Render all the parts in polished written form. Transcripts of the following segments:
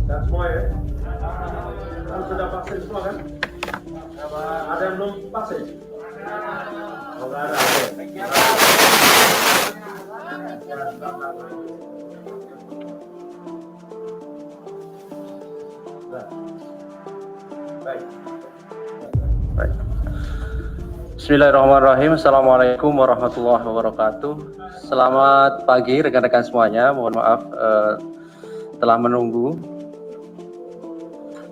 Dan semua ya? Kan sudah vaksin semua kan? Ada yang belum vaksin? Oh, nggak ada. Baik. Baik. Bismillahirrahmanirrahim. Assalamualaikum warahmatullahi wabarakatuh. Selamat pagi rekan-rekan semuanya. Mohon maaf telah menunggu.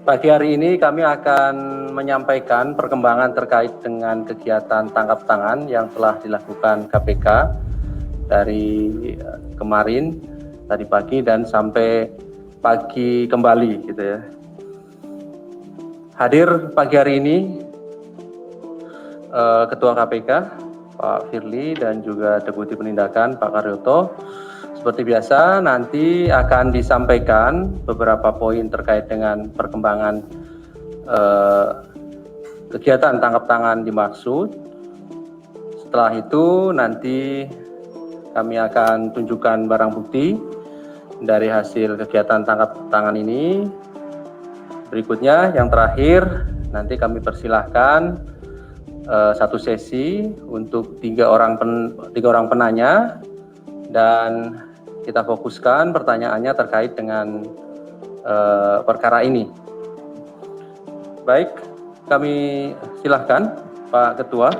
Pagi hari ini kami akan menyampaikan perkembangan terkait dengan kegiatan tangkap tangan yang telah dilakukan KPK dari kemarin, tadi pagi dan sampai pagi kembali gitu ya. Hadir pagi hari ini Ketua KPK Pak Firly dan juga Deputi Penindakan Pak Karyoto. Seperti biasa nanti akan disampaikan beberapa poin terkait dengan perkembangan kegiatan tangkap tangan dimaksud. Setelah itu nanti kami akan tunjukkan barang bukti dari hasil kegiatan tangkap tangan ini. Berikutnya yang terakhir nanti kami persilahkan satu sesi untuk tiga orang penanya dan kita fokuskan pertanyaannya terkait dengan perkara ini. Baik, kami silahkan Pak Ketua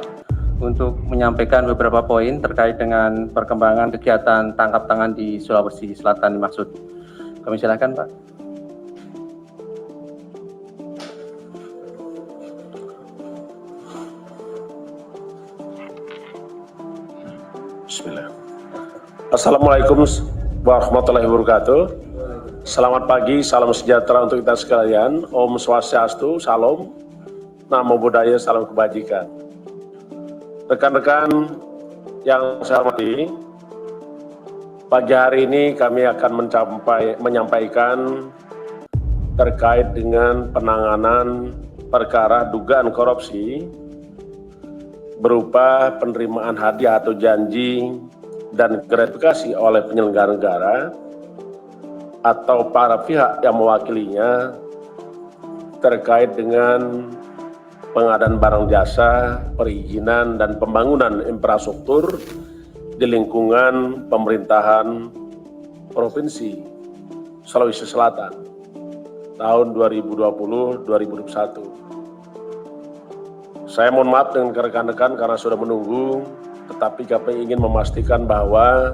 untuk menyampaikan beberapa poin terkait dengan perkembangan kegiatan tangkap tangan di Sulawesi Selatan dimaksud. Kami silahkan Pak. Bismillah. Assalamualaikum warahmatullahi wabarakatuh. Selamat pagi, salam sejahtera untuk kita sekalian. Om Swastiastu, Salam, Namo Buddhaya, salam kebajikan. Rekan-rekan yang saya hormati, pagi hari ini kami akan menyampaikan terkait dengan penanganan perkara dugaan korupsi berupa penerimaan hadiah atau janji dan gratifikasi oleh penyelenggara negara atau para pihak yang mewakilinya terkait dengan pengadaan barang jasa, perizinan dan pembangunan infrastruktur di lingkungan pemerintahan Provinsi Sulawesi Selatan tahun 2020-2021. Saya mohon maaf dengan rekan-rekan karena sudah menunggu, tetapi kami ingin memastikan bahwa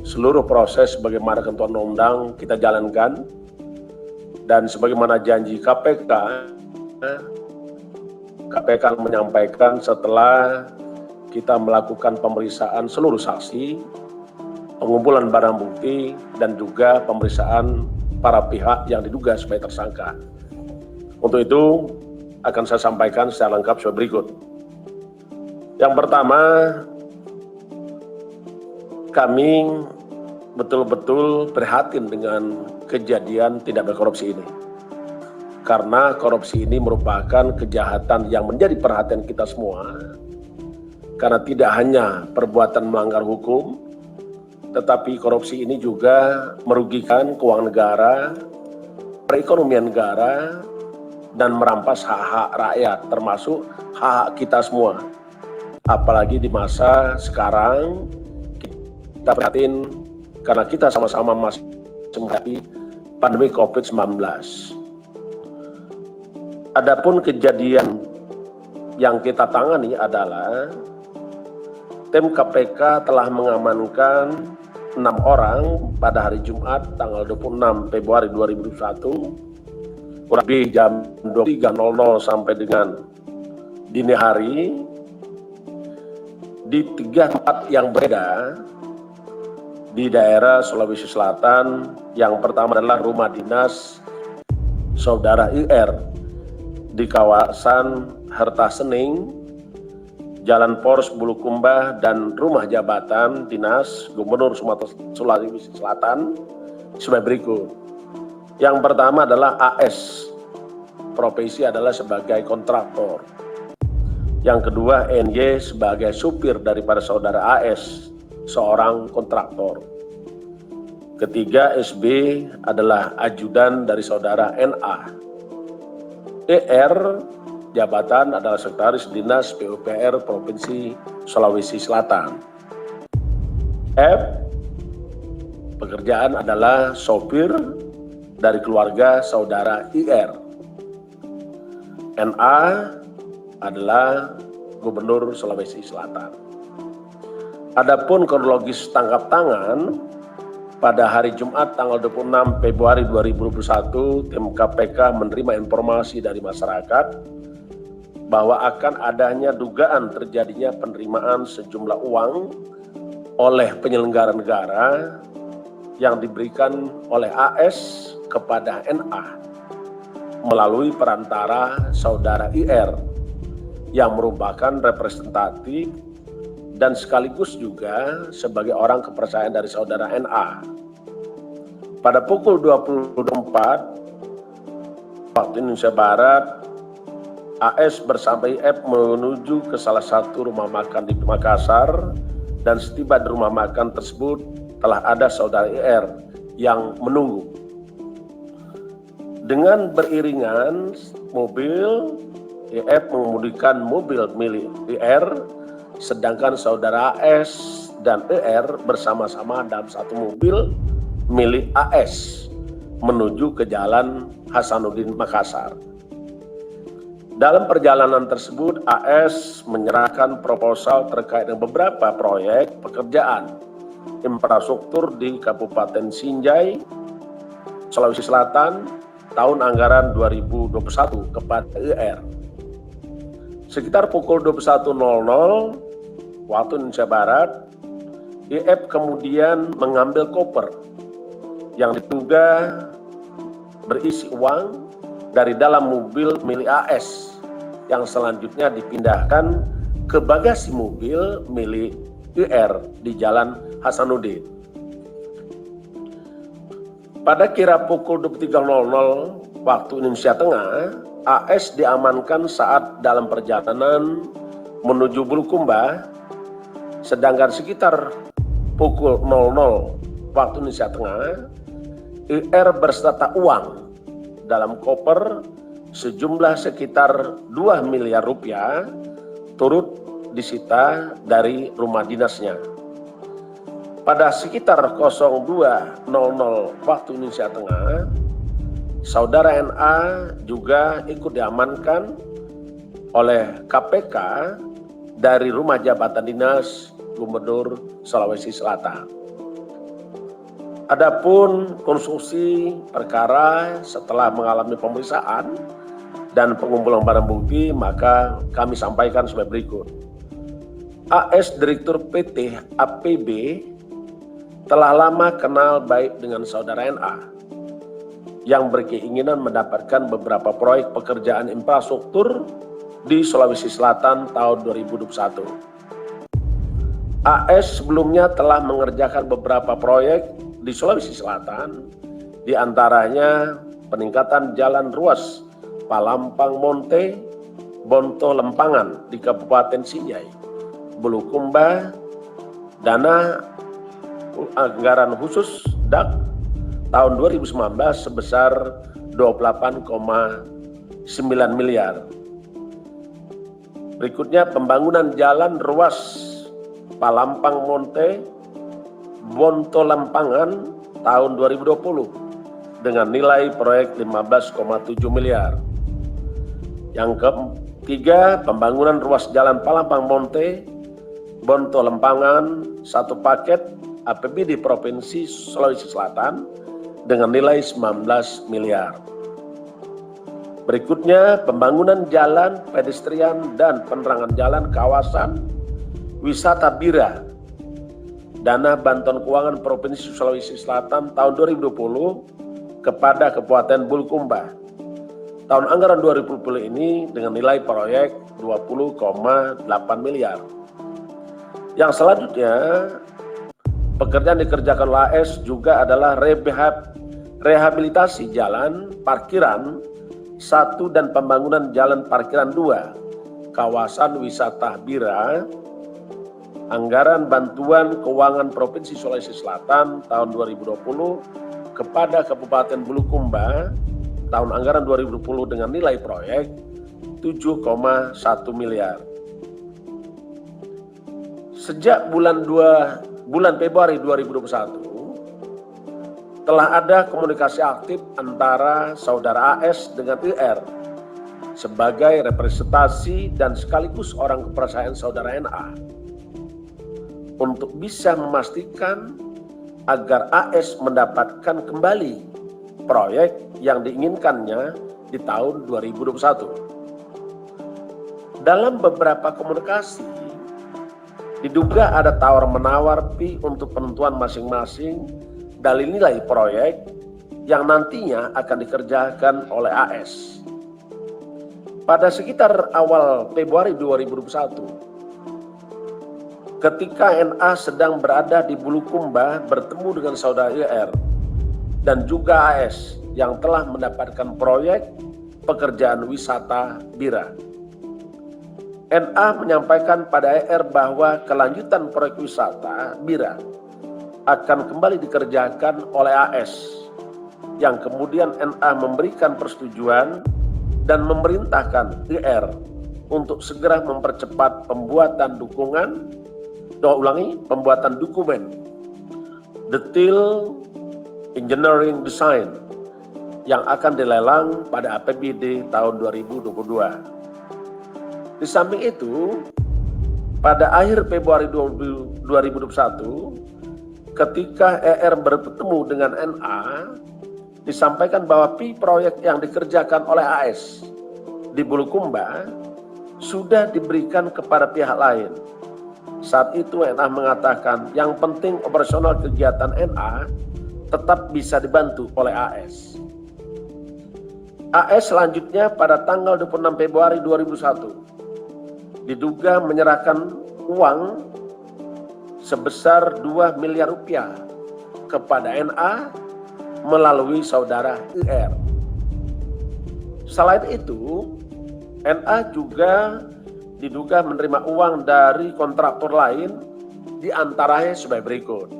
seluruh proses sebagaimana ketentuan undang kita jalankan dan sebagaimana janji KPK menyampaikan setelah kita melakukan pemeriksaan seluruh saksi, pengumpulan barang bukti dan juga pemeriksaan para pihak yang diduga sebagai tersangka. Untuk itu akan saya sampaikan secara lengkap sebagai berikut. Yang pertama, kami betul-betul prihatin dengan kejadian tindak pidana korupsi ini. Karena korupsi ini merupakan kejahatan yang menjadi perhatian kita semua. Karena tidak hanya perbuatan melanggar hukum, tetapi korupsi ini juga merugikan keuangan negara, perekonomian negara, dan merampas hak-hak rakyat, termasuk hak kita semua. Apalagi di masa sekarang, kita prihatin karena kita sama-sama masih menghadapi pandemi COVID-19. Adapun kejadian yang kita tangani adalah tim KPK telah mengamankan 6 orang pada hari Jumat tanggal 26 Februari 2021 kurang lebih jam 23.00 sampai dengan dini hari di 3 tempat yang berbeda di daerah Sulawesi Selatan. Yang pertama adalah rumah dinas Saudara IR di kawasan Harta Sening, Jalan Pors Bulukumba, dan rumah jabatan dinas Gubernur Sumatera Sulawesi Selatan sebagai berikut. Yang pertama adalah AS, profesi adalah sebagai kontraktor. Yang kedua NY sebagai supir daripada saudara AS, seorang kontraktor. Ketiga, SB adalah ajudan dari saudara NA. ER, jabatan adalah Sekretaris Dinas PUPR Provinsi Sulawesi Selatan. F, pekerjaan adalah sopir dari keluarga saudara IR. NA adalah Gubernur Sulawesi Selatan. Adapun kronologis tangkap tangan, pada hari Jumat tanggal 26 Februari 2021, tim KPK menerima informasi dari masyarakat bahwa akan adanya dugaan terjadinya penerimaan sejumlah uang oleh penyelenggara negara yang diberikan oleh AS kepada NA melalui perantara saudara IR yang merupakan representatif dan sekaligus juga sebagai orang kepercayaan dari saudara NA. Pada pukul 24 waktu Indonesia Barat, AS bersama IF menuju ke salah satu rumah makan di Makassar, dan setiba di rumah makan tersebut telah ada saudara IR yang menunggu. Dengan beriringan mobil, IF mengemudikan mobil milik IR, sedangkan saudara AS dan ER bersama-sama dalam satu mobil milik AS menuju ke Jalan Hasanuddin Makassar. Dalam perjalanan tersebut, AS menyerahkan proposal terkait dengan beberapa proyek pekerjaan infrastruktur di Kabupaten Sinjai, Sulawesi Selatan tahun anggaran 2021 kepada ER. Sekitar pukul 21.00 waktu Indonesia Barat, IF kemudian mengambil koper yang diduga berisi uang dari dalam mobil milik AS yang selanjutnya dipindahkan ke bagasi mobil milik IR di Jalan Hasanuddin. Pada kira pukul 23.00 waktu Indonesia Tengah, AS diamankan saat dalam perjalanan menuju Bulukumba. Sedangkan sekitar pukul 00 waktu Indonesia Tengah, IR berserta uang dalam koper sejumlah sekitar 2 miliar rupiah turut disita dari rumah dinasnya. Pada sekitar 02.00 waktu Indonesia Tengah, saudara NA juga ikut diamankan oleh KPK dari rumah jabatan dinas Gubernur Sulawesi Selatan. Adapun konstruksi perkara setelah mengalami pemeriksaan dan pengumpulan barang bukti, maka kami sampaikan sebagai berikut. AS Direktur PT APB telah lama kenal baik dengan saudara NA yang berkeinginan mendapatkan beberapa proyek pekerjaan infrastruktur di Sulawesi Selatan tahun 2021. AS sebelumnya telah mengerjakan beberapa proyek di Sulawesi Selatan, di antaranya peningkatan jalan ruas Palampang Monte, Bonto Lempangan di Kabupaten Sinjai, Bulukumba, dana anggaran khusus DAK tahun 2019 sebesar 28,9 miliar. Berikutnya pembangunan jalan ruas Palampang Monte, Bonto Lempangan tahun 2020 dengan nilai proyek 15,7 miliar. Yang ketiga, pembangunan ruas jalan Palampang Monte, Bonto Lempangan, satu paket APBD Provinsi Sulawesi Selatan dengan nilai 19 miliar. Berikutnya, pembangunan jalan pedestrian dan penerangan jalan kawasan wisata Bira, dana bantuan keuangan Provinsi Sulawesi Selatan tahun 2020 kepada Kabupaten Bulukumba. Tahun anggaran 2020 ini dengan nilai proyek 20,8 miliar. Yang selanjutnya, pekerjaan dikerjakan AS juga adalah rehabilitasi jalan parkiran 1 dan pembangunan jalan parkiran 2 kawasan wisata Bira anggaran bantuan keuangan Provinsi Sulawesi Selatan tahun 2020 kepada Kabupaten Bulukumba tahun anggaran 2020 dengan nilai proyek 7,1 miliar. Sejak bulan Februari 2021 telah ada komunikasi aktif antara saudara AS dengan IR sebagai representasi dan sekaligus orang kepercayaan saudara NA untuk bisa memastikan agar AS mendapatkan kembali proyek yang diinginkannya di tahun 2021. Dalam beberapa komunikasi, diduga ada tawar-menawar fee untuk penentuan masing-masing dari nilai proyek yang nantinya akan dikerjakan oleh AS. Pada sekitar awal Februari 2021, ketika NA sedang berada di Bulukumba bertemu dengan saudara IR dan juga AS yang telah mendapatkan proyek pekerjaan wisata Bira. NA menyampaikan pada IR bahwa kelanjutan proyek wisata Bira akan kembali dikerjakan oleh AS, yang kemudian NA memberikan persetujuan dan memerintahkan IR untuk segera mempercepat pembuatan dokumen detail engineering design yang akan dilelang pada APBD tahun 2022. Di samping itu, pada akhir Februari 2021, ketika ER bertemu dengan NA, disampaikan bahwa proyek yang dikerjakan oleh AS di Bulukumba sudah diberikan kepada pihak lain. Saat itu NA mengatakan yang penting operasional kegiatan NA tetap bisa dibantu oleh AS. AS selanjutnya pada tanggal 26 Februari 2001 diduga menyerahkan uang sebesar 2 miliar rupiah kepada NA melalui saudara IR. Selain itu, NA juga diduga menerima uang dari kontraktor lain, di antaranya sebagai berikut.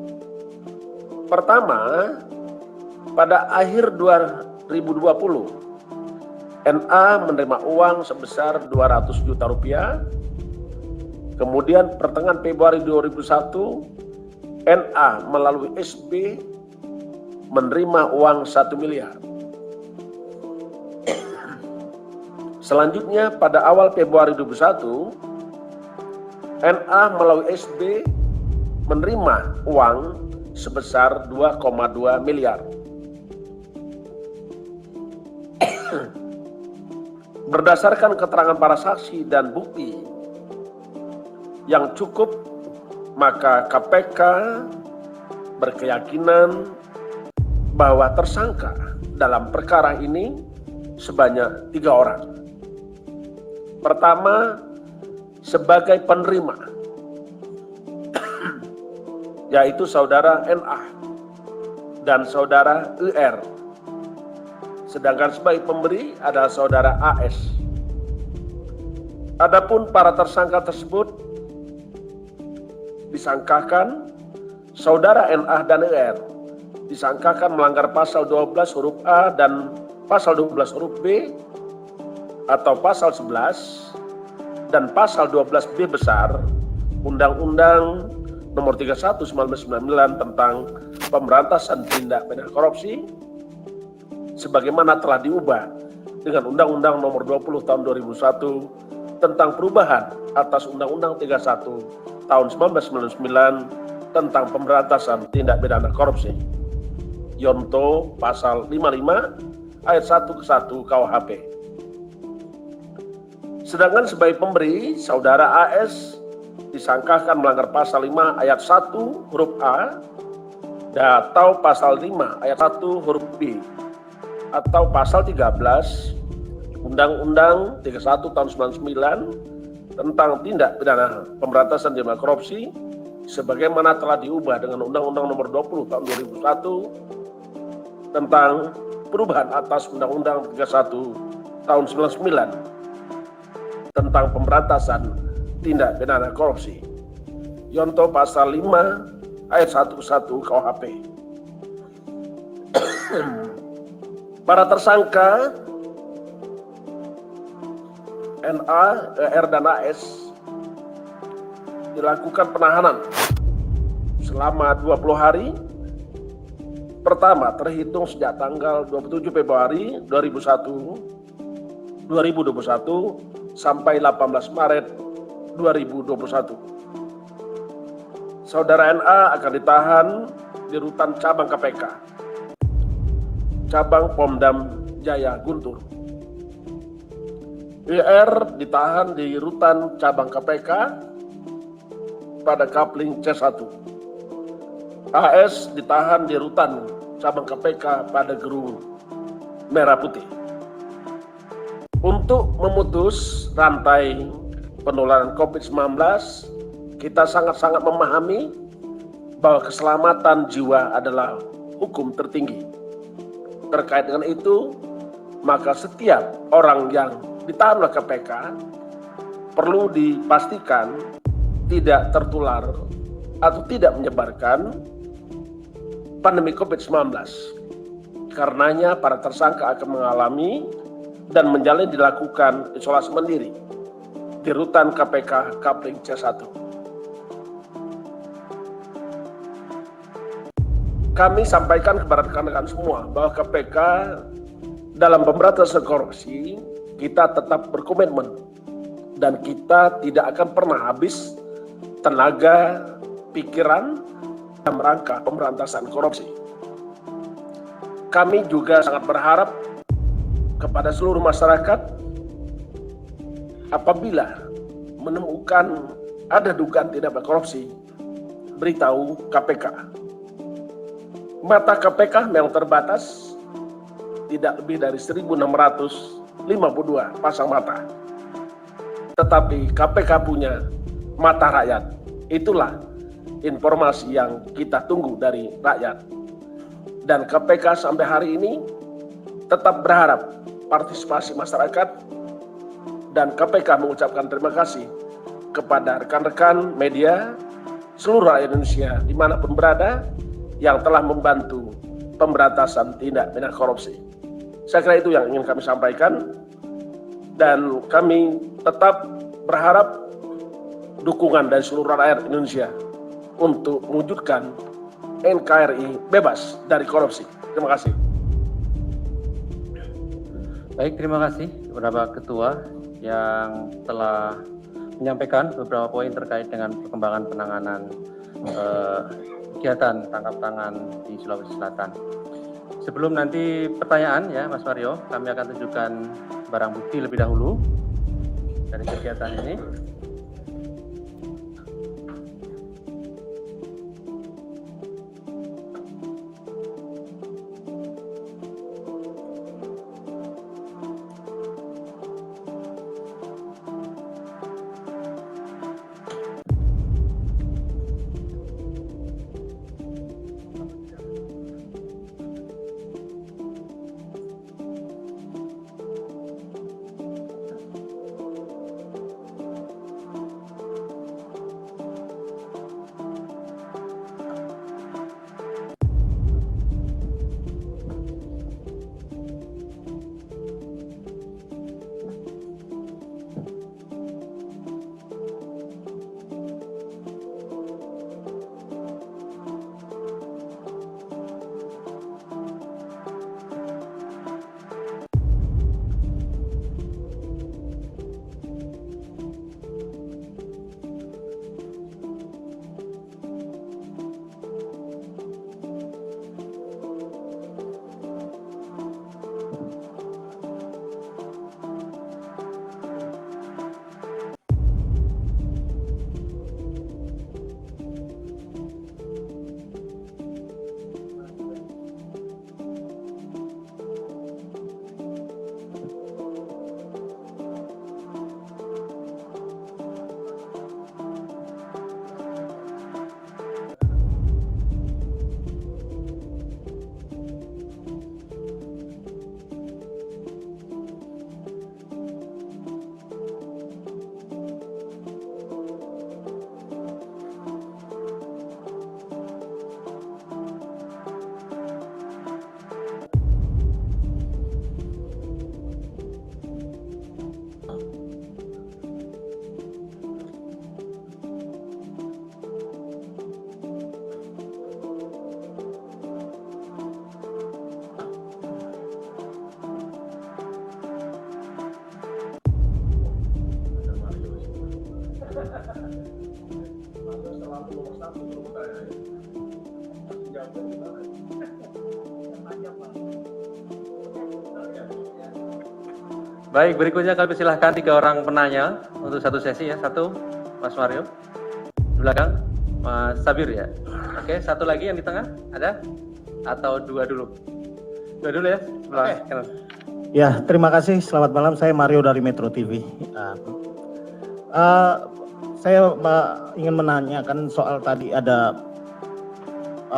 Pertama, pada akhir 2020, NA menerima uang sebesar 200 juta rupiah. Kemudian pertengahan Februari 2001, NA melalui SB menerima uang 1 miliar. Selanjutnya pada awal Februari 2021, NA melalui SB menerima uang sebesar 2,2 miliar. Berdasarkan keterangan para saksi dan bukti yang cukup, maka KPK berkeyakinan bahwa tersangka dalam perkara ini sebanyak 3 orang. Pertama, sebagai penerima, yaitu saudara NA dan saudara IR. Sedangkan sebagai pemberi adalah saudara AS. Adapun para tersangka tersebut disangkakan saudara NA dan IR disangkakan melanggar pasal 12 huruf A dan pasal 12 huruf B atau pasal 11 dan pasal 12B besar Undang-Undang Nomor 31 1999 tentang Pemberantasan Tindak Pidana Korupsi sebagaimana telah diubah dengan Undang-Undang Nomor 20 Tahun 2001 tentang perubahan atas Undang-Undang 31 Tahun 1999 tentang Pemberantasan Tindak Pidana Korupsi. Yonto pasal 55 ayat 1 ke 1 KUHP. Sedangkan sebagai pemberi, saudara AS disangkakan melanggar pasal 5 ayat 1 huruf A atau pasal 5 ayat 1 huruf B atau pasal 13 Undang-Undang 31 tahun 99 tentang tindak pidana pemberantasan tindak pidana korupsi sebagaimana telah diubah dengan Undang-Undang Nomor 20 tahun 2001 tentang perubahan atas Undang-Undang 31 tahun 99 tentang pemberantasan tindak pidana korupsi. Yonto pasal 5 ayat 11 KUHP. Para tersangka NA, R dan AS dilakukan penahanan selama 20 hari. Pertama, terhitung sejak tanggal 27 Februari 2021 sampai 18 Maret 2021. Saudara NA akan ditahan di rutan cabang KPK, cabang Pomdam Jaya Guntur. IR ditahan di rutan cabang KPK pada Kapling C1. AS ditahan di rutan cabang KPK pada Gerung Merah Putih. Untuk memutus rantai penularan COVID-19, kita sangat-sangat memahami bahwa keselamatan jiwa adalah hukum tertinggi. Terkait dengan itu, maka setiap orang yang ditahan oleh KPK perlu dipastikan tidak tertular atau tidak menyebarkan pandemi COVID-19. Karenanya para tersangka akan mengalami dan menjalani dilakukan isolasi mandiri di rutan KPK Kapling C1. Kami sampaikan kepada rekan-rekan semua bahwa KPK dalam pemberantasan korupsi kita tetap berkomitmen dan kita tidak akan pernah habis tenaga, pikiran dalam rangka pemberantasan korupsi. Kami juga sangat berharap kepada seluruh masyarakat apabila menemukan ada dugaan tindak pidana korupsi, beritahu KPK. Mata KPK memang terbatas, tidak lebih dari 1.652 pasang mata. Tetapi KPK punya mata rakyat. Itulah informasi yang kita tunggu dari rakyat. Dan KPK sampai hari ini tetap berharap partisipasi masyarakat, dan KPK mengucapkan terima kasih kepada rekan-rekan media seluruh rakyat Indonesia dimanapun berada yang telah membantu pemberantasan tindak pidana korupsi. Saya kira itu yang ingin kami sampaikan, dan kami tetap berharap dukungan dari seluruh rakyat Indonesia untuk mewujudkan NKRI bebas dari korupsi. Terima kasih. Baik, terima kasih kepada Ketua yang telah menyampaikan beberapa poin terkait dengan perkembangan penanganan kegiatan tangkap tangan di Sulawesi Selatan. Sebelum nanti pertanyaan ya Mas Mario, kami akan tunjukkan barang bukti lebih dahulu dari kegiatan ini. Baik, berikutnya kami silahkan 3 orang penanya untuk satu sesi ya. Satu, Mas Mario. Di belakang, Mas Sabir ya. Oke, satu lagi yang di tengah, ada? Atau 2 dulu? 2 dulu ya. Oke. Ya, terima kasih. Selamat malam. Saya Mario dari Metro TV. Saya ingin menanyakan soal tadi ada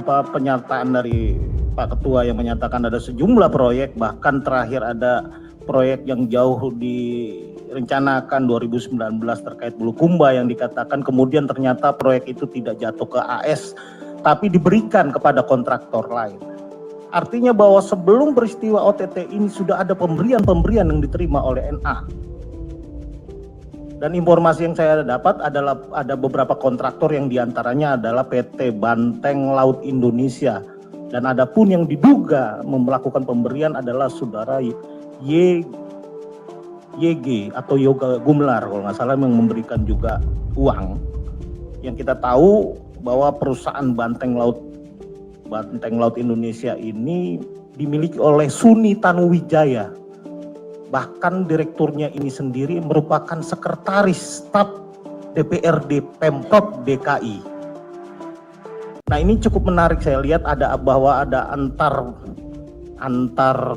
pernyataan dari Pak Ketua yang menyatakan ada sejumlah proyek, bahkan terakhir ada proyek yang jauh direncanakan 2019 terkait Bulukumba yang dikatakan kemudian ternyata proyek itu tidak jatuh ke AS tapi diberikan kepada kontraktor lain. Artinya bahwa sebelum peristiwa OTT ini sudah ada pemberian-pemberian yang diterima oleh NA. Dan informasi yang saya dapat adalah ada beberapa kontraktor yang diantaranya adalah PT Banteng Laut Indonesia. Dan ada pun yang diduga melakukan pemberian adalah saudara YG atau Yoga Gumlar kalau nggak salah yang memberikan juga uang. Yang kita tahu bahwa perusahaan Banteng Laut Indonesia ini dimiliki oleh Suni Tanuwijaya. Bahkan direkturnya ini sendiri merupakan sekretaris staf DPRD Pemprov DKI. Nah, ini cukup menarik, saya lihat bahwa ada antar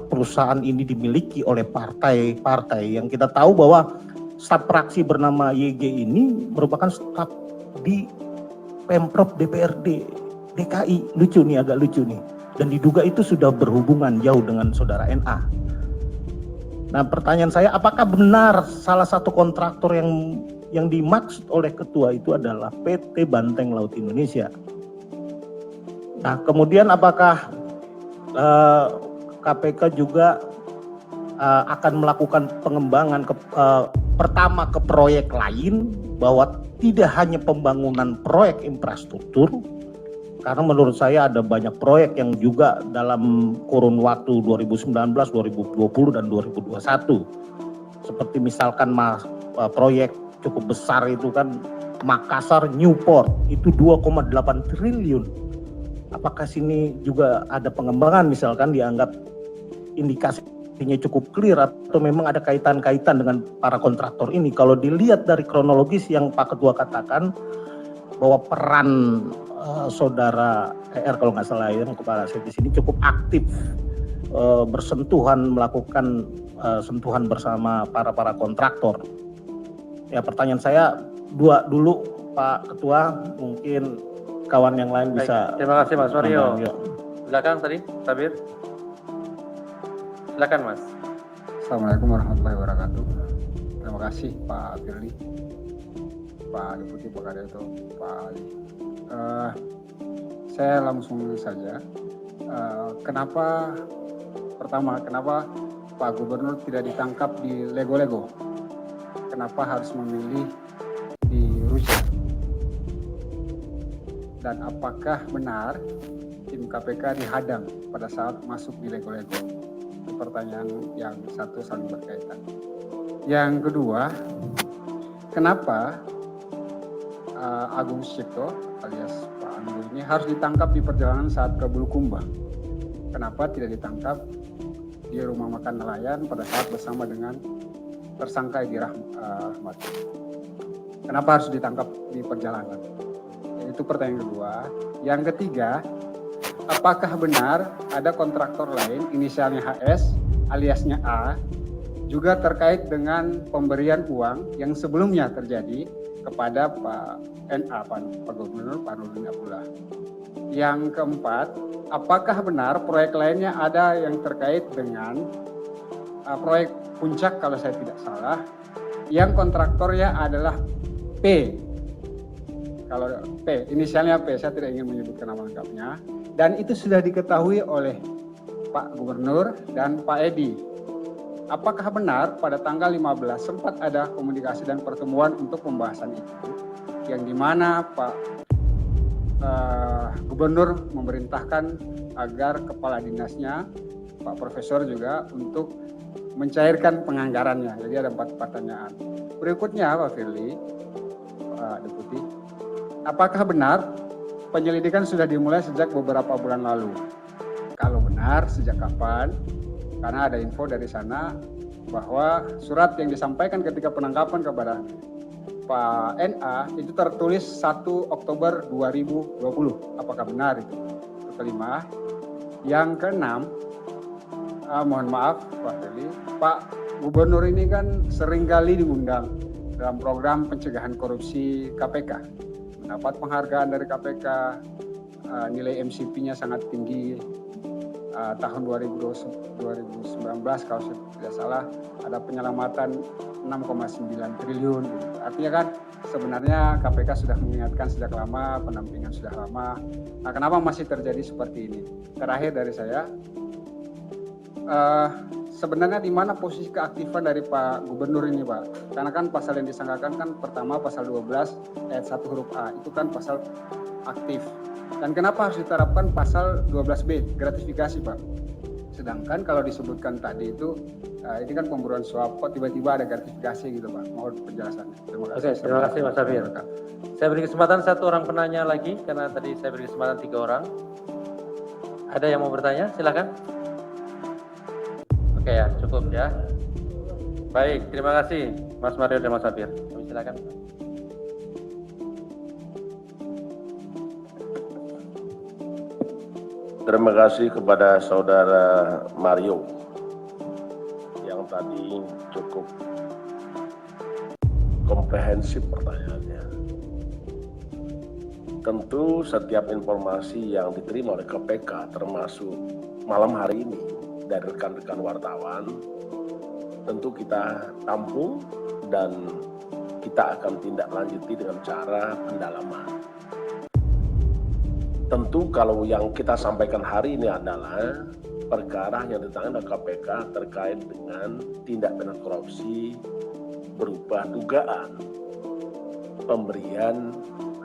perusahaan ini dimiliki oleh partai-partai yang kita tahu bahwa staf praksi bernama YG ini merupakan staf di Pemprov DPRD DKI. Agak lucu nih. Dan diduga itu sudah berhubungan jauh dengan saudara NA. Nah, pertanyaan saya, apakah benar salah satu kontraktor yang dimaksud oleh ketua itu adalah PT Banteng Laut Indonesia? Nah, kemudian apakah KPK juga akan melakukan pengembangan pertama ke proyek lain, bahwa tidak hanya pembangunan proyek infrastruktur, karena menurut saya ada banyak proyek yang juga dalam kurun waktu 2019, 2020, dan 2021. Seperti misalkan proyek cukup besar itu kan Makassar Newport, itu 2,8 triliun. Apakah sini juga ada pengembangan, misalkan dianggap indikasinya cukup clear atau memang ada kaitan-kaitan dengan para kontraktor ini? Kalau dilihat dari kronologis yang Pak Ketua katakan bahwa peran saudara ER kalau nggak salah ya, kepala saya di sini cukup aktif bersentuhan, melakukan sentuhan bersama para kontraktor. Ya, pertanyaan saya 2 dulu Pak Ketua, mungkin kawan yang lain bisa. Baik, terima kasih Mas Mario. Silakan tadi, Sabir. Silakan Mas. Assalamualaikum warahmatullahi wabarakatuh. Terima kasih Pak Firly, Pak Deputi, Pak Kadeto, Pak Ali. Saya langsung saja. Kenapa Pak Gubernur tidak ditangkap di Lego-Lego? Kenapa harus memilih di Rusia? Dan apakah benar tim KPK dihadang pada saat masuk di Lego-Lego? Itu pertanyaan yang satu saling berkaitan. Yang kedua, kenapa Agung Sucipto alias Pak Anggo ini harus ditangkap di perjalanan saat ke Bulukumba? Kenapa tidak ditangkap di rumah makan nelayan pada saat bersama dengan tersangka Edi Rahmat? Kenapa harus ditangkap di perjalanan? Itu pertanyaan kedua. Yang ketiga, apakah benar ada kontraktor lain inisialnya HS aliasnya A juga terkait dengan pemberian uang yang sebelumnya terjadi kepada Pak NA, Pak Gubernur Pak Nurdin Abdullah? Yang keempat, apakah benar proyek lainnya ada yang terkait dengan proyek Puncak kalau saya tidak salah, yang kontraktornya adalah P? Kalau P, inisialnya P, saya tidak ingin menyebutkan nama lengkapnya, dan itu sudah diketahui oleh Pak Gubernur dan Pak Edi. Apakah benar pada tanggal 15 sempat ada komunikasi dan pertemuan untuk pembahasan itu, yang dimana Pak Gubernur memerintahkan agar kepala dinasnya, Pak Profesor juga, untuk mencairkan penganggarannya? Jadi ada 4 pertanyaan. Berikutnya Pak Firly, Pak Deputi. Apakah benar penyelidikan sudah dimulai sejak beberapa bulan lalu? Kalau benar, sejak kapan? Karena ada info dari sana bahwa surat yang disampaikan ketika penangkapan kepada Pak NA itu tertulis 1 Oktober 2020. Apakah benar itu? Itu kelima. Yang keenam, mohon maaf Pak Feli, Pak Gubernur ini kan seringkali diundang dalam program pencegahan korupsi KPK. Mendapat penghargaan dari KPK, nilai MCP-nya sangat tinggi. Tahun 2019 kalau saya tidak salah ada penyelamatan 6,9 triliun. Artinya kan sebenarnya KPK sudah mengingatkan sejak lama, pendampingan sudah lama. Nah, kenapa masih terjadi seperti ini? Terakhir dari saya, sebenarnya di mana posisi keaktifan dari Pak Gubernur ini, Pak? Karena kan pasal yang disangkakan kan pertama pasal 12 ayat 1 huruf A, itu kan pasal aktif. Dan kenapa harus diterapkan pasal 12B, gratifikasi, Pak? Sedangkan kalau disebutkan tadi itu, ini kan pemburuan suap, kok tiba-tiba ada gratifikasi gitu, Pak? Mohon penjelasannya. Terima kasih. Oke, terima kasih Mas Safir. Saya beri kesempatan 1 orang penanya lagi, karena tadi saya beri kesempatan 3 orang. Ada yang mau bertanya? Silakan. Oke ya, cukup ya. Baik, terima kasih Mas Mario dan Mas Safir. Kami silakan. Terima kasih kepada Saudara Mario yang tadi cukup komprehensif pertanyaannya. Tentu setiap informasi yang diterima oleh KPK termasuk malam hari ini dari rekan-rekan wartawan tentu kita tampung dan kita akan tindak lanjuti dengan cara pendalaman. Tentu kalau yang kita sampaikan hari ini adalah perkara yang ditangani oleh KPK terkait dengan tindak pidana korupsi berupa dugaan pemberian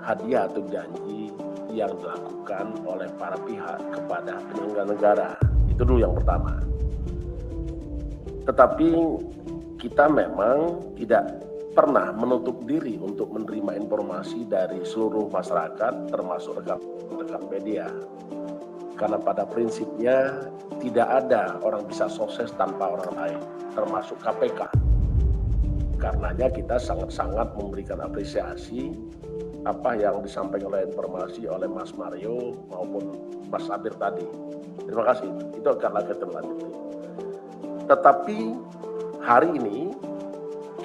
hadiah atau janji yang dilakukan oleh para pihak kepada penyelenggara negara. Itu dulu yang pertama. Tetapi kita memang tidak pernah menutup diri untuk menerima informasi dari seluruh masyarakat termasuk rekan-rekan media. Karena pada prinsipnya tidak ada orang bisa sukses tanpa orang lain, termasuk KPK. Karenanya kita sangat-sangat memberikan apresiasi apa yang disampaikan oleh informasi oleh Mas Mario maupun Mas Sabir tadi. Terima kasih, itu akan lagi terlanjut. Tetapi hari ini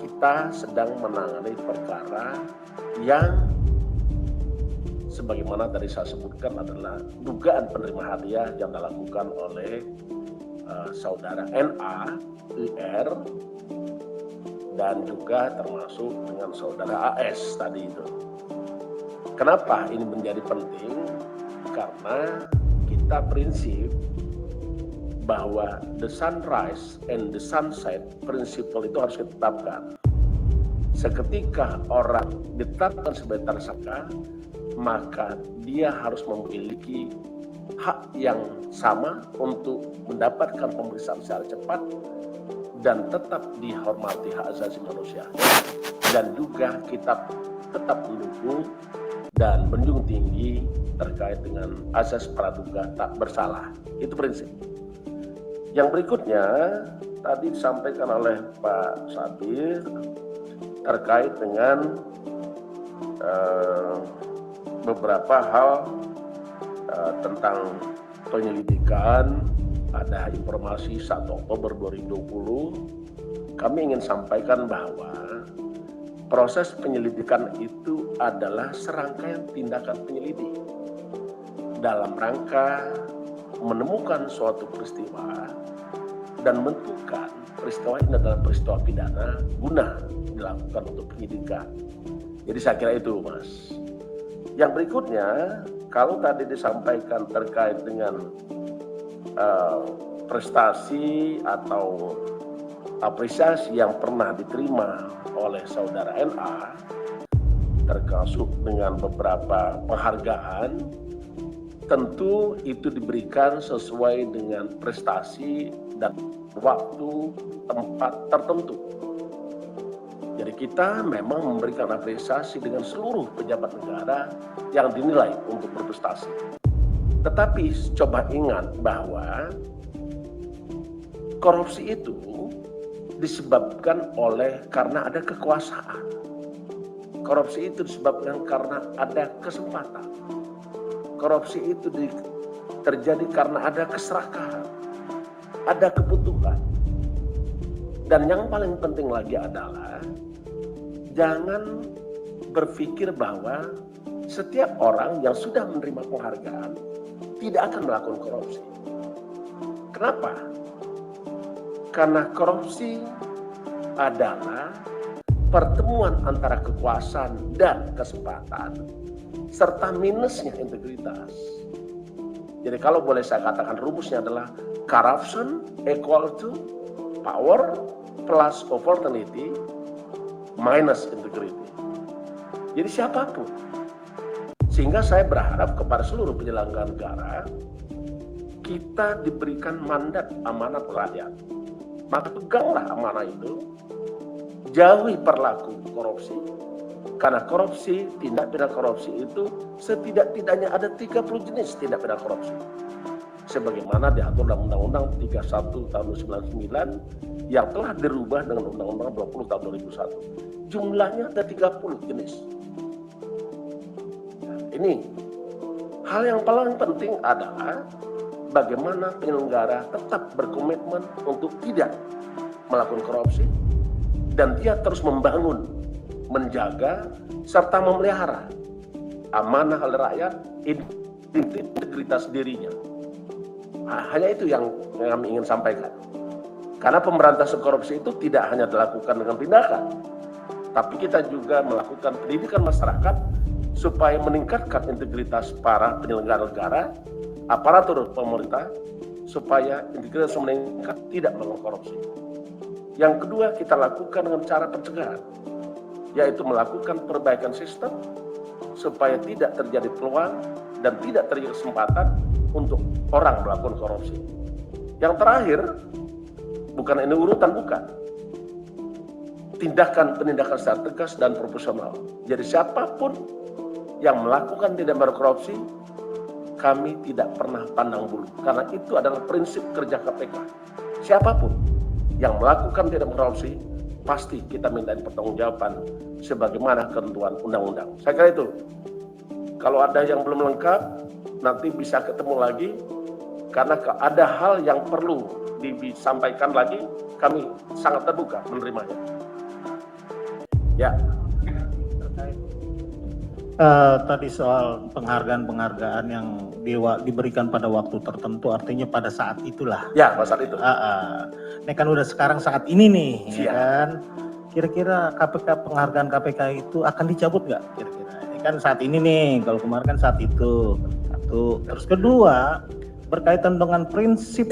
kita sedang menangani perkara yang sebagaimana tadi saya sebutkan adalah dugaan penerima hadiah yang dilakukan oleh saudara NA, IR, dan juga termasuk dengan saudara AS tadi itu. Kenapa ini menjadi penting? Karena kita prinsip bahwa the sunrise and the sunset principle itu harus ditetapkan. Seketika orang ditetapkan sebagai tersangka, maka dia harus memiliki hak yang sama untuk mendapatkan pemeriksaan secara cepat dan tetap dihormati hak asasi manusia. Dan juga kita tetap mendukung dan menjunjung tinggi terkait dengan asas praduga tak bersalah. Itu prinsip. Yang berikutnya tadi disampaikan oleh Pak Sabir terkait dengan beberapa hal tentang penyelidikan. Ada informasi 1 Oktober 2020. Kami ingin sampaikan bahwa proses penyelidikan itu adalah serangkaian tindakan penyelidik dalam rangka menemukan suatu peristiwa dan menentukan peristiwa ini adalah peristiwa pidana guna dilakukan untuk penyidikan. Jadi saya kira itu, Mas. Yang berikutnya, kalau tadi disampaikan terkait dengan prestasi atau apresiasi yang pernah diterima oleh saudara NA termasuk dengan beberapa penghargaan, tentu itu diberikan sesuai dengan prestasi dan waktu tempat tertentu. Jadi kita memang memberikan apresiasi dengan seluruh pejabat negara yang dinilai untuk berprestasi. Tetapi coba ingat bahwa korupsi itu disebabkan karena ada kekuasaan. Korupsi itu disebabkan karena ada kesempatan. Korupsi itu terjadi karena ada keserakahan, ada kebutuhan. Dan yang paling penting lagi adalah jangan berpikir bahwa setiap orang yang sudah menerima penghargaan tidak akan melakukan korupsi. Kenapa? Karena korupsi adalah pertemuan antara kekuasaan dan kesempatan serta minusnya integritas. Jadi kalau boleh saya katakan rumusnya adalah corruption equal to power plus opportunity minus integrity. Jadi siapapun. Sehingga saya berharap kepada seluruh penyelenggara negara, kita diberikan mandat amanat rakyat. Maka peganglah amanah itu, jauhi perilaku korupsi. Karena korupsi, tindak pidana korupsi itu setidak-tidaknya ada 30 jenis tindak pidana korupsi. Sebagaimana diatur dalam Undang-Undang 31 tahun 99 yang telah dirubah dengan Undang-Undang 20 tahun 2001. Jumlahnya ada 30 jenis. Ini hal yang paling penting adalah bagaimana penyelenggara tetap berkomitmen untuk tidak melakukan korupsi dan dia terus membangun, menjaga, serta memelihara amanah rakyat, integritas dirinya. Nah, hanya itu yang kami ingin sampaikan. Karena pemberantasan korupsi itu tidak hanya dilakukan dengan tindakan, tapi kita juga melakukan pendidikan masyarakat supaya meningkatkan integritas para penyelenggara negara, aparatur pemerintah, supaya integritas meningkat, tidak melakukan korupsi. Yang kedua, kita lakukan dengan cara pencegahan, yaitu melakukan perbaikan sistem supaya tidak terjadi peluang dan tidak terjadi kesempatan untuk orang melakukan korupsi. Yang terakhir, bukan ini urutan, bukan. Penindakan secara tegas dan proporsional. Jadi siapapun yang melakukan tindak pidana korupsi, kami tidak pernah pandang bulu. Karena itu adalah prinsip kerja KPK. Siapapun yang melakukan tindak pidana korupsi, pasti kita minta pertanggungjawaban sebagaimana ketentuan undang-undang. Saya kira itu. Kalau ada yang belum lengkap, nanti bisa ketemu lagi. Karena ada hal yang perlu disampaikan lagi, kami sangat terbuka menerimanya. Ya. Tadi soal penghargaan yang diberikan pada waktu tertentu, artinya pada saat itulah. Ya, pada saat itu. Ini kan udah sekarang saat ini nih, Siap. ya kan? Kira-kira penghargaan KPK itu akan dicabut nggak? Kira-kira ini kan saat ini nih, kalau kemarin kan saat itu. Satu. Terus kedua, berkaitan dengan prinsip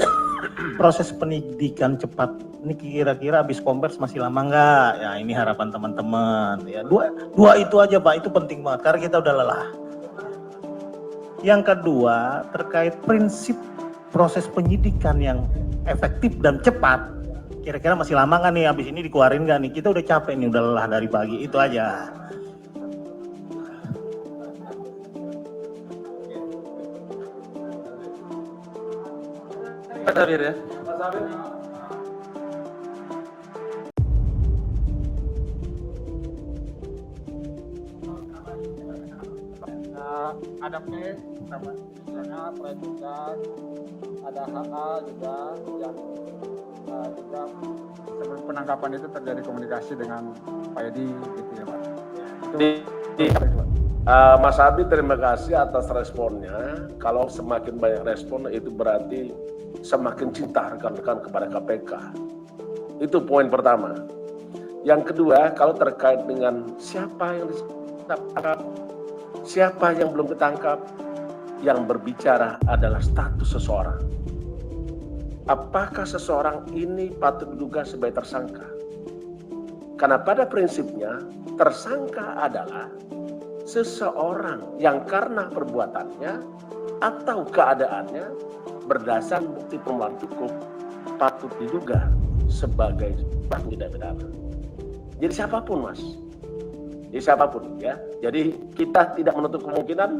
proses penyidikan cepat. Ini kira-kira habis kompers masih lama nggak? Ya ini harapan teman-teman. Ya dua itu aja Pak, itu penting banget karena kita udah lelah. Yang kedua terkait prinsip proses penyidikan yang efektif dan cepat. Kira-kira masih lama nggak nih? Habis ini dikeluarin nggak nih? Kita udah capek nih, udah lelah dari pagi. Itu aja. Pak Sabir ya. Ada P sama misalnya perhitungan, ada HA juga yang juga sebelum penangkapan itu terjadi komunikasi dengan Pak Edi gitu ya Pak. Mas Abi, terima kasih atas responnya. Kalau semakin banyak respon itu berarti semakin cinta rekan-rekan kepada KPK. Itu poin pertama. Yang kedua, kalau terkait dengan siapa yang ditangkap, siapa yang belum ditangkap, yang berbicara adalah status seseorang. Apakah seseorang ini patut diduga sebagai tersangka? Karena pada prinsipnya, tersangka adalah seseorang yang karena perbuatannya atau keadaannya berdasar bukti permulaan cukup patut diduga sebagai tindak pidana. Jadi siapapun, Mas. Jadi siapapun, ya. Jadi kita tidak menutup kemungkinan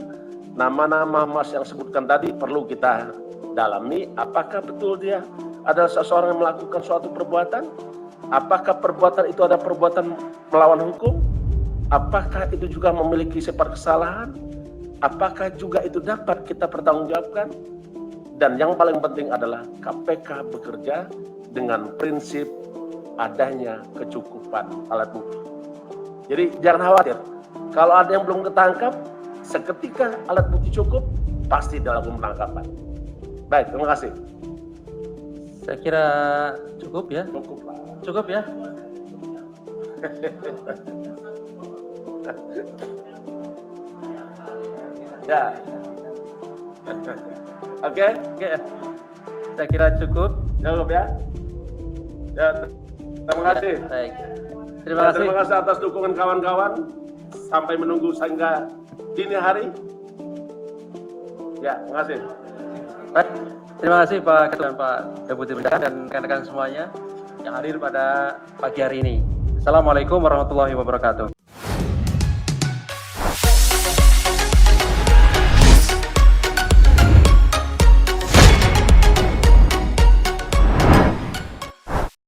nama-nama Mas yang sebutkan tadi perlu kita dalami. Apakah betul dia adalah seseorang yang melakukan suatu perbuatan? Apakah perbuatan itu ada perbuatan melawan hukum? Apakah itu juga memiliki sifat kesalahan? Apakah juga itu dapat kita pertanggungjawabkan? Dan yang paling penting adalah KPK bekerja dengan prinsip adanya kecukupan alat bukti. Jadi jangan khawatir, kalau ada yang belum ketangkap, seketika alat bukti cukup, pasti dilakukan penangkapan. Baik, terima kasih. Saya kira cukup ya. Cukup lah. Cukup ya. Ya. Oke, Oke, saya kira cukup. cukup ya. Ya, terima kasih. Baik. Ya, Terima kasih. terima kasih atas dukungan kawan-kawan. Sampai menunggu sehingga dini hari. Ya, terima kasih. Baik. Terima kasih Pak Ketua dan Pak Deputi Bidang dan rekan-rekan semuanya yang hadir pada pagi hari ini. Assalamualaikum warahmatullahi wabarakatuh.